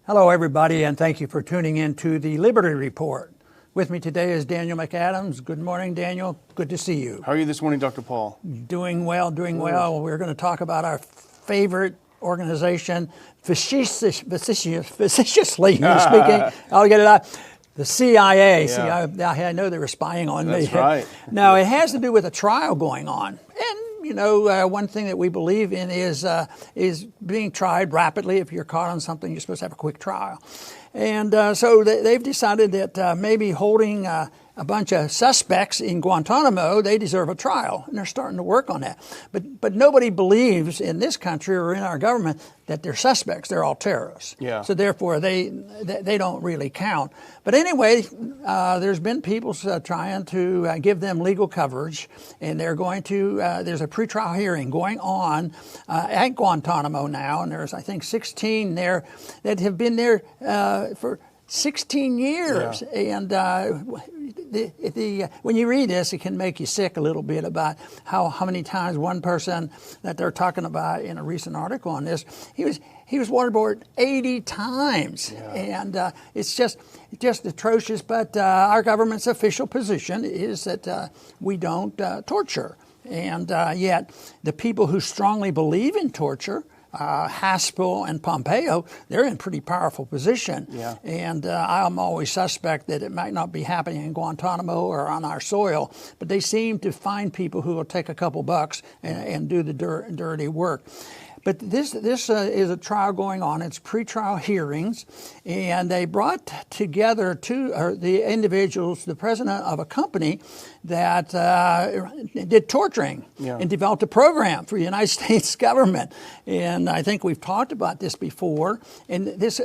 Hello, everybody, and thank you for tuning in to the Liberty Report. With me today is Daniel McAdams. Good morning, Daniel. Good to see you. How are you this morning, Dr. Paul? Doing well, doing well. We're going to talk about our favorite organization, facetiously speaking. I'll get it out. The CIA. Yeah. See, I know they were spying on me. That's right. Now, it has to do with a trial going on. And you know, one thing that we believe in is being tried rapidly. If you're caught on something, you're supposed to have a quick trial. And so they've decided that maybe holding a bunch of suspects in Guantanamo, they deserve a trial, and they're starting to work on that. But nobody believes in this country or in our government that they're suspects. They're all terrorists. Yeah. So therefore, they don't really count. But anyway, there's been people trying to give them legal coverage, and they're going to. There's a pretrial hearing going on at Guantanamo now, and there's I think 16 there that have been there for 16 years, yeah. And when you read this, it can make you sick a little bit about how many times one person that they're talking about in a recent article on this, he was waterboarded 80 times, yeah. And it's just atrocious. But our government's official position is that we don't torture, and yet the people who strongly believe in torture. Haspel and Pompeo, they're in pretty powerful position. Yeah. And I'm always suspect that it might not be happening in Guantanamo or on our soil, but they seem to find people who will take a couple bucks and do the dirty work. But this is a trial going on. It's pretrial hearings, and they brought together the individuals, the president of a company that did torturing, yeah. and developed a program for the United States government. And I think we've talked about this before. And this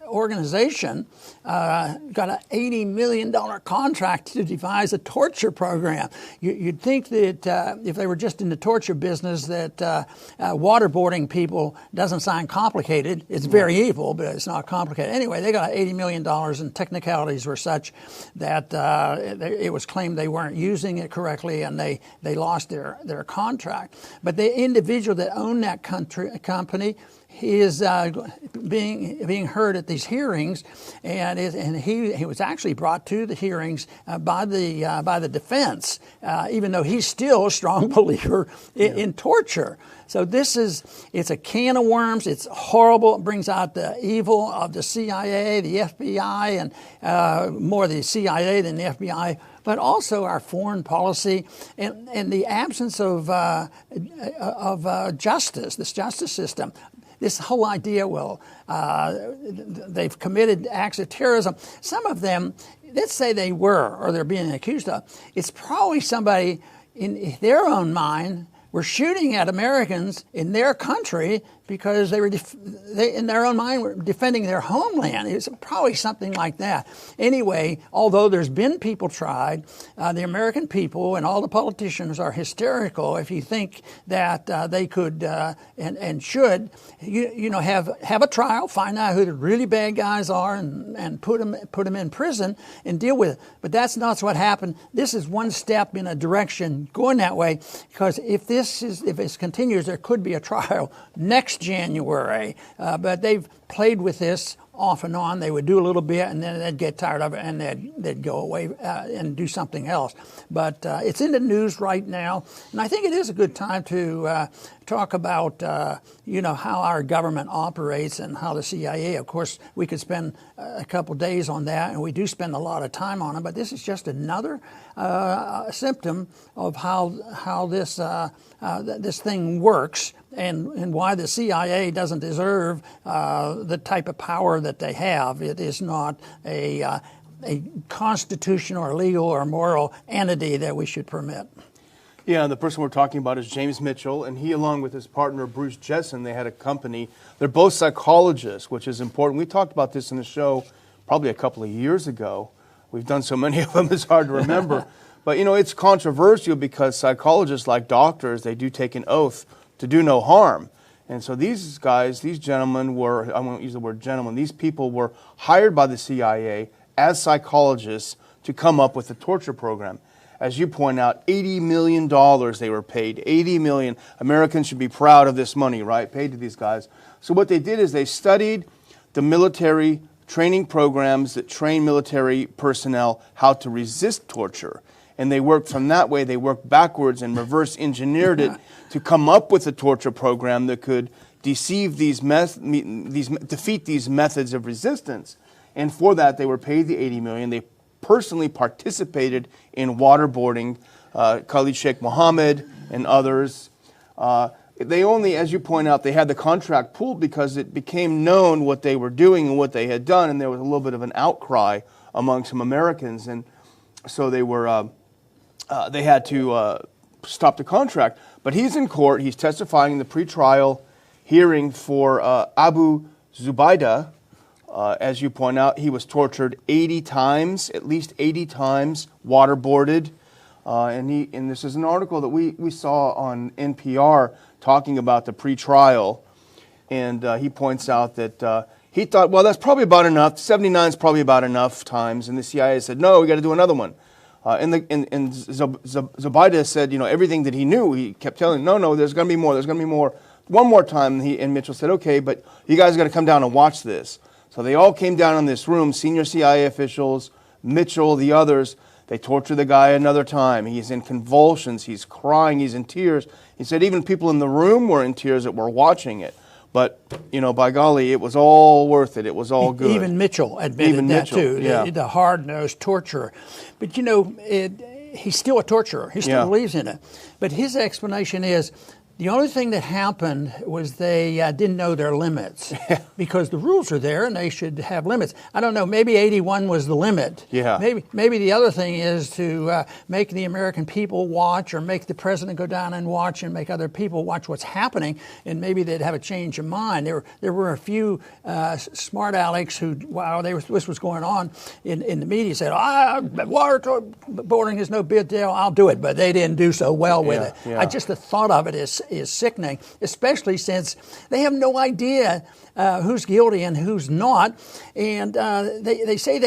organization got an $80 million contract to devise a torture program. You'd think that if they were just in the torture business, that waterboarding people doesn't sound complicated. It's very evil, but it's not complicated. Anyway, they got $80 million, and technicalities were such that it was claimed they weren't using it correctly, and they lost their contract. But the individual that owned that company is being heard at these hearings, and he was actually brought to the hearings by the defense, even though he's still a strong believer in torture. So it's a can of worms. It's horrible. It brings out the evil of the CIA, the FBI, and more the CIA than the FBI, but also our foreign policy and the absence of justice, this justice system. This whole idea, they've committed acts of terrorism. Some of them, let's say they were, or they're being accused of, it's probably somebody in their own mind were shooting at Americans in their country because they in their own mind were defending their homeland. It's probably something like that. Anyway, although there's been people tried, the American people and all the politicians are hysterical if you think that they could and should have a trial, find out who the really bad guys are, and put them in prison and deal with it. But that's not what happened. This is one step in a direction going that way, because if this continues, there could be a trial next January, but they've played with this off and on. They would do a little bit, and then they'd get tired of it, and they'd go away and do something else. But it's in the news right now, and I think it is a good time to talk about how our government operates and how the CIA. Of course, we could spend a couple days on that, and we do spend a lot of time on it. But this is just another symptom of how this thing works. And why the CIA doesn't deserve the type of power that they have. It is not a constitutional or legal or moral entity that we should permit. Yeah, and the person we're talking about is James Mitchell, and he, along with his partner Bruce Jessen, they had a company. They're both psychologists, which is important. We talked about this in the show probably a couple of years ago. We've done so many of them, it's hard to remember. But, it's controversial because psychologists, like doctors, they do take an oath to do no harm. And so these gentlemen were, I won't use the word gentlemen, these people were hired by the CIA as psychologists to come up with a torture program. As you point out, $80 million they were paid. $80 million. Americans should be proud of this money, right? Paid to these guys. So what they did is they studied the military training programs that train military personnel how to resist torture. And they worked from that way. They worked backwards and reverse engineered it to come up with a torture program that could defeat these methods of resistance. And for that, they were paid the $80 million. They personally participated in waterboarding Khalid Sheikh Mohammed and others. They only, as you point out, they had the contract pulled because it became known what they were doing and what they had done, and there was a little bit of an outcry among some Americans, and so they were they had to stop the contract. But he's in court. He's testifying in the pretrial hearing for Abu Zubaydah. As you point out, he was tortured 80 times, at least 80 times, waterboarded. And this is an article that we saw on NPR talking about the pretrial. And he points out that he thought, well, that's probably about enough. 79 is probably about enough times. And the CIA said, no, we got to do another one. And Zubaydah said, everything that he knew, he kept telling, no, there's going to be more, there's going to be more. One more time, and Mitchell said, okay, but you guys got to come down and watch this. So they all came down in this room, senior CIA officials, Mitchell, the others. They torture the guy another time. He's in convulsions. He's crying. He's in tears. He said even people in the room were in tears that were watching it. But, by golly, it was all worth it. It was all good. Even Mitchell admitted that, too, yeah. the hard-nosed torturer. But, he's still a torturer. He still believes in it. But his explanation is, the only thing that happened was they didn't know their limits because the rules are there and they should have limits. I don't know, maybe 81 was the limit. Yeah. Maybe the other thing is to make the American people watch or make the president go down and watch and make other people watch what's happening, and maybe they'd have a change of mind. There were a few smart alecks who, while this was going on in the media, said, waterboarding is no big deal, I'll do it, but they didn't do so well with it. Yeah. Just the thought of it is sickening, especially since they have no idea who's guilty and who's not, and they say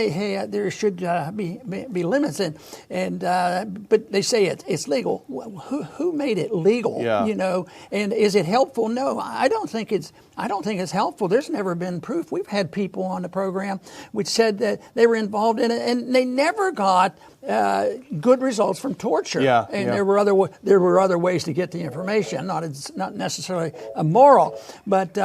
there should be limits, but they say it's legal. Who made it legal? Yeah. And is it helpful? No, I don't think it's helpful. There's never been proof. We've had people on the program which said that they were involved in it and they never got good results from torture. There were other ways to get the information, not necessarily immoral, but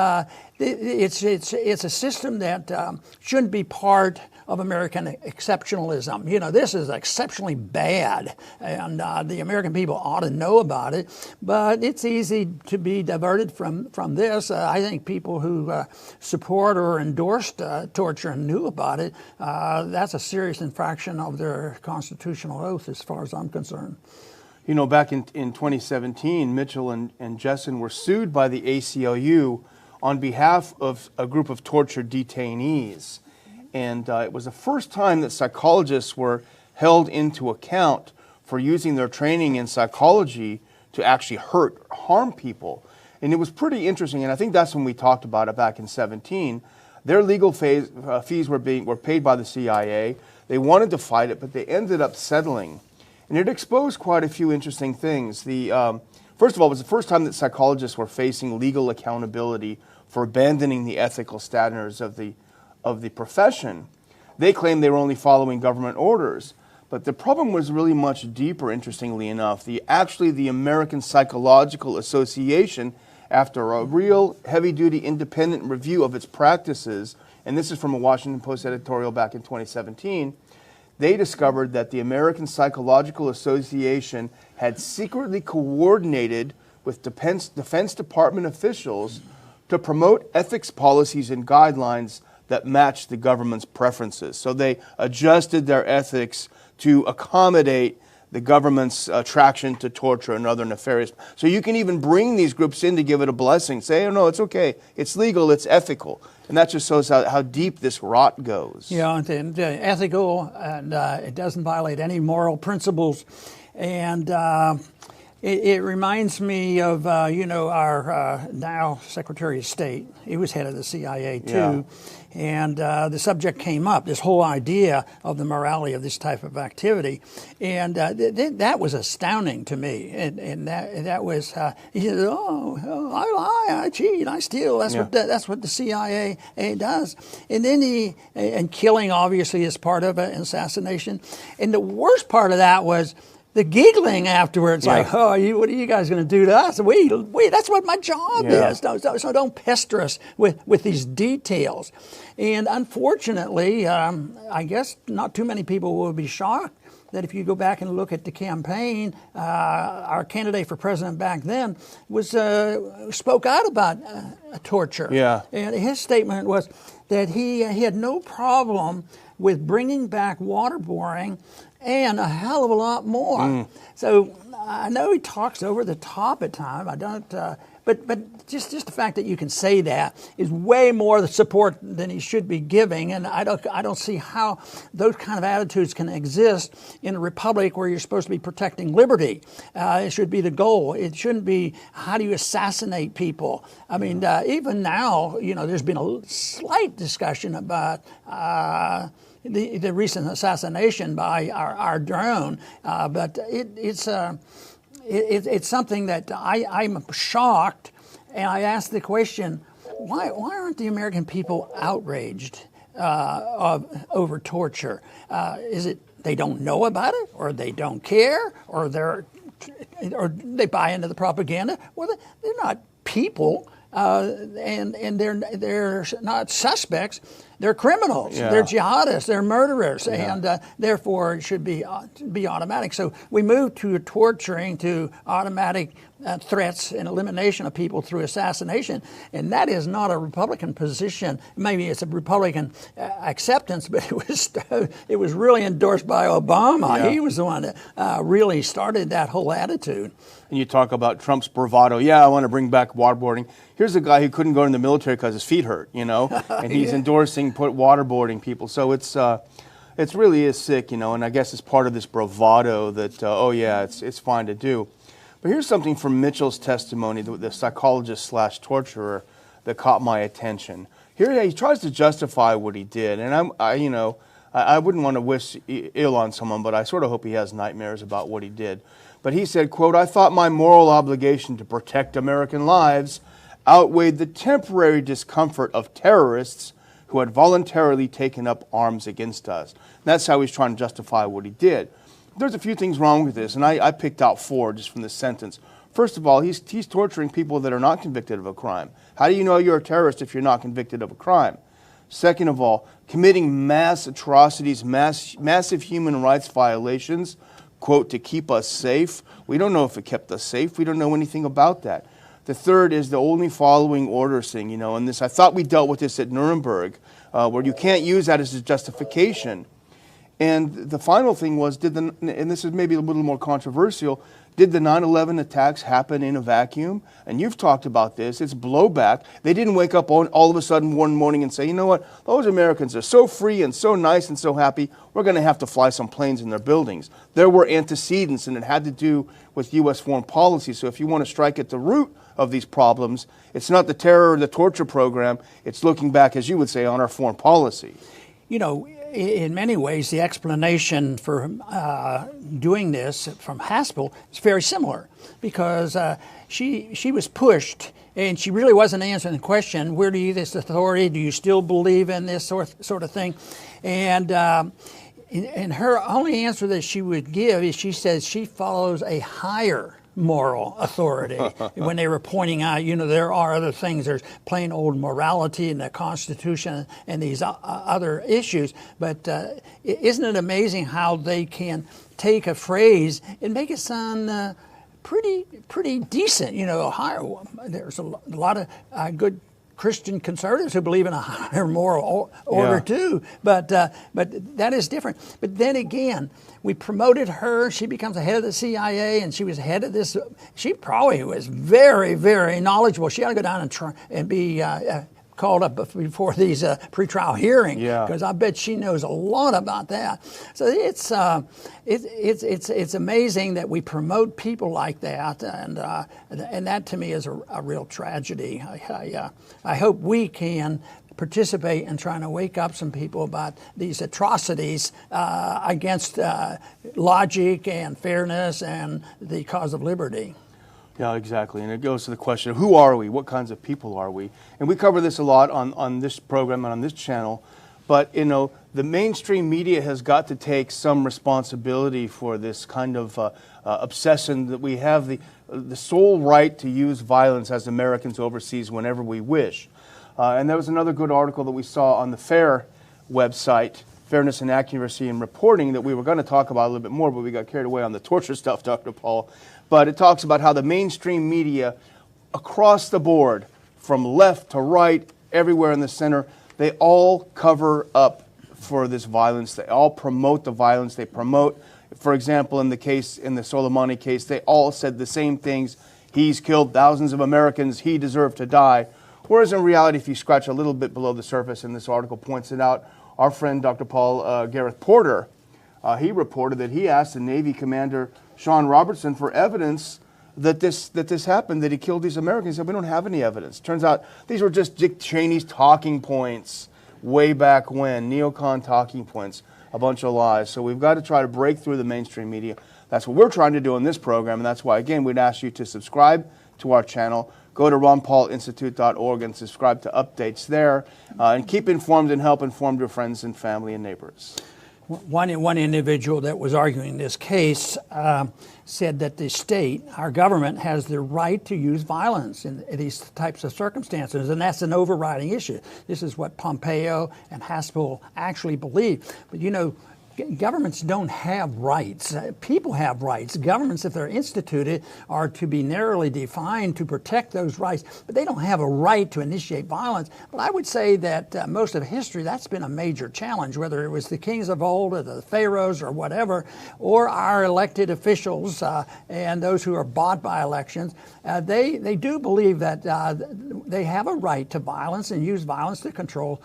it's a system that shouldn't be part of American exceptionalism. This is exceptionally bad, and the American people ought to know about it, but it's easy to be diverted from this. I think people who support or endorsed torture and knew about it, that's a serious infraction of their constitutional oath as far as I'm concerned. Back in 2017, Mitchell and Jessen were sued by the ACLU on behalf of a group of tortured detainees. And it was the first time that psychologists were held into account for using their training in psychology to actually harm people. And it was pretty interesting, and I think that's when we talked about it back in 2017. Their legal fees were paid by the CIA. They wanted to fight it, but they ended up settling. And it exposed quite a few interesting things. First of all, it was the first time that psychologists were facing legal accountability for abandoning the ethical standards of the profession. They claimed they were only following government orders. But the problem was really much deeper, interestingly enough. The American Psychological Association, after a real heavy-duty independent review of its practices, and this is from a Washington Post editorial back in 2017, they discovered that the American Psychological Association had secretly coordinated with Defense Department officials to promote ethics policies and guidelines that matched the government's preferences. So they adjusted their ethics to accommodate the government's attraction to torture and other nefarious. So you can even bring these groups in to give it a blessing. Say, oh, no, it's okay. It's legal. It's ethical. And that just shows how deep this rot goes. Yeah, and ethical, and it doesn't violate any moral principles. And It reminds me of, our now Secretary of State. He was head of the CIA, too. Yeah. And the subject came up, this whole idea of the morality of this type of activity. And that was astounding to me. And that was, he said, I lie, I cheat, I steal. That's what the CIA does. And then and killing obviously is part of an assassination. And the worst part of that was the giggling afterwards, like, what are you guys going to do to us? That's what my job is. So don't pester us with these details. And unfortunately, I guess not too many people will be shocked that if you go back and look at the campaign, our candidate for president back then spoke out about torture. Yeah. And his statement was that he had no problem with bringing back waterboarding and a hell of a lot more. So I know he talks over the top at times. I don't, but just the fact that you can say that is way more the support than he should be giving. And I don't see how those kind of attitudes can exist in a republic where you're supposed to be protecting liberty. It should be the goal. It shouldn't be how do you assassinate people. I mean, even now, there's been a slight discussion about the recent assassination by our drone, but it's something that I'm shocked, and I ask the question: why aren't the American people outraged over torture? Is it they don't know about it, or they don't care, or they buy into the propaganda? Well, they're not people. And they're not suspects. They're criminals. Yeah. They're jihadists. They're murderers, and therefore it should be automatic. So we moved to torturing to automatic threats and elimination of people through assassination, and that is not a Republican position. Maybe it's a Republican acceptance, but it was really endorsed by Obama. Yeah. He was the one that really started that whole attitude. And you talk about Trump's bravado. Yeah, I want to bring back waterboarding. Here's a guy who couldn't go in the military because his feet hurt, and he's endorsing waterboarding people. So it's really is sick, and I guess it's part of this bravado that, it's fine to do. But here's something from Mitchell's testimony, the psychologist/torturer, that caught my attention. Here he tries to justify what he did, and I wouldn't want to wish ill on someone, but I sort of hope he has nightmares about what he did. But he said, quote, "I thought my moral obligation to protect American lives outweighed the temporary discomfort of terrorists who had voluntarily taken up arms against us." And that's how he's trying to justify what he did. There's a few things wrong with this, and I picked out 4 just from this sentence. First of all, he's torturing people that are not convicted of a crime. How do you know you're a terrorist if you're not convicted of a crime? Second of all, committing mass atrocities, massive human rights violations, quote, to keep us safe. We don't know if it kept us safe. We don't know anything about that. The third is the only following orders thing, and this, I thought we dealt with this at Nuremberg, where you can't use that as a justification. And the final thing was, and this is maybe a little more controversial, did the 9/11 attacks happen in a vacuum? And you've talked about this. It's blowback. They didn't wake up all of a sudden one morning and say, you know what, those Americans are so free and so nice and so happy, we're going to have to fly some planes in their buildings. There were antecedents, and it had to do with U.S. foreign policy. So if you want to strike at the root of these problems, it's not the terror or the torture program. It's looking back, as you would say, on our foreign policy. In many ways, the explanation for doing this from Haspel is very similar, because she was pushed, and she really wasn't answering the question, where do you get this authority? Do you still believe in this sort of thing? And her only answer that she would give is she says she follows a higher moral authority. When they were pointing out, there are other things. There's plain old morality in the Constitution and these other issues. But isn't it amazing how they can take a phrase and make it sound pretty decent? Higher. There's a lot of good Christian conservatives who believe in a higher moral order too, but that is different. But then again, we promoted her. She becomes the head of the CIA, and she was head of this. She probably was very, very knowledgeable. She ought to go down and be called up before these pretrial hearings, Yeah. because I bet she knows a lot about that. So it's amazing that we promote people like that, and that to me is a real tragedy. I hope we can participate in trying to wake up some people about these atrocities against logic and fairness and the cause of liberty. Yeah, exactly. And it goes to the question of who are we? What kinds of people are we? And we cover this a lot on this program and on this channel. But, the mainstream media has got to take some responsibility for this kind of obsession that we have the sole right to use violence as Americans overseas whenever we wish. And there was another good article that we saw on the FAIR website, Fairness and Accuracy in Reporting, that we were going to talk about a little bit more, but we got carried away on the torture stuff, Dr. Paul. But it talks about how the mainstream media across the board, from left to right, everywhere in the center, they all cover up for this violence. They all promote the violence. They promote, for example, in the Soleimani case, they all said the same things. He's killed thousands of Americans. He deserved to die. Whereas in reality, if you scratch a little bit below the surface, and this article points it out, our friend Dr. Paul Gareth Porter, he reported that he asked the Navy Commander Sean Robertson for evidence that this happened, that he killed these Americans. He said, we don't have any evidence. Turns out these were just Dick Cheney's talking points way back when, neocon talking points, a bunch of lies. So we've got to try to break through the mainstream media. That's what we're trying to do in this program, and that's why, again, we'd ask you to subscribe to our channel. Go to ronpaulinstitute.org and subscribe to updates there, and keep informed and help inform your friends and family and neighbors. One individual that was arguing this case said that the state, our government, has the right to use violence in these types of circumstances, and that's an overriding issue. This is what Pompeo and Haspel actually believe. But governments don't have rights. People have rights. Governments, if they're instituted, are to be narrowly defined to protect those rights, but they don't have a right to initiate violence. But I would say that most of history, that's been a major challenge, whether it was the kings of old or the pharaohs or whatever, or our elected officials and those who are bought by elections. They do believe that they have a right to violence and use violence to control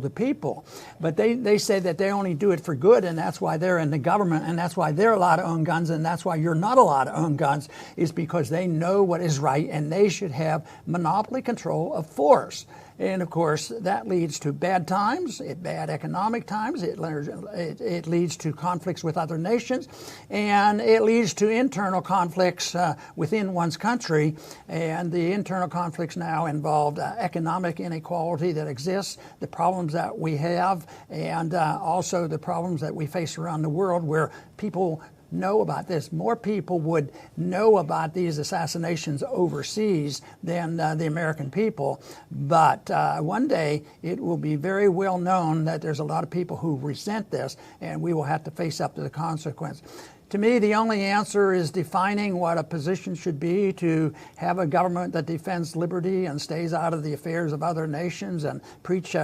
the people. But they say that they only do it for good, and that's why they're in the government, and that's why they're allowed to own guns, and that's why you're not allowed to own guns, is because they know what is right, and they should have monopoly control of force. And of course, that leads to bad times, bad economic times. It leads to conflicts with other nations, and it leads to internal conflicts within one's country. And the internal conflicts now involve economic inequality that exists, the problems that we have, and also the problems that we face around the world, where people know about this. More people would know about these assassinations overseas than the American people. But one day it will be very well known that there's a lot of people who resent this, and we will have to face up to the consequence. To me, the only answer is defining what a position should be to have a government that defends liberty and stays out of the affairs of other nations and preach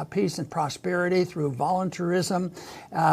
peace and prosperity through voluntarism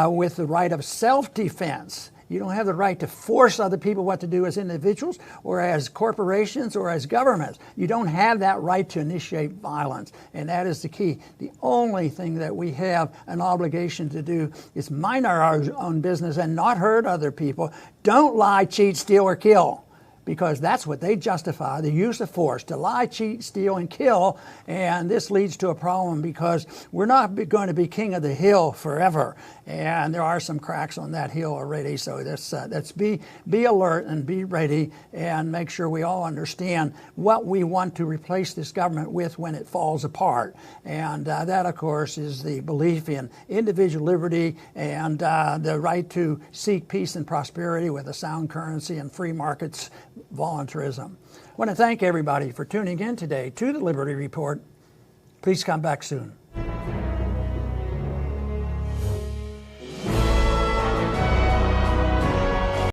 with the right of self-defense. You don't have the right to force other people what to do as individuals or as corporations or as governments. You don't have that right to initiate violence, and that is the key. The only thing that we have an obligation to do is mind our own business and not hurt other people. Don't lie, cheat, steal, or kill, because that's what they justify, the use of force, to lie, cheat, steal, and kill. And this leads to a problem because we're not going to be king of the hill forever. And there are some cracks on that hill already. So let's be alert and be ready and make sure we all understand what we want to replace this government with when it falls apart. And that, of course, is the belief in individual liberty and the right to seek peace and prosperity with a sound currency and free markets, voluntarism. I want to thank everybody for tuning in today to the Liberty Report. Please come back soon.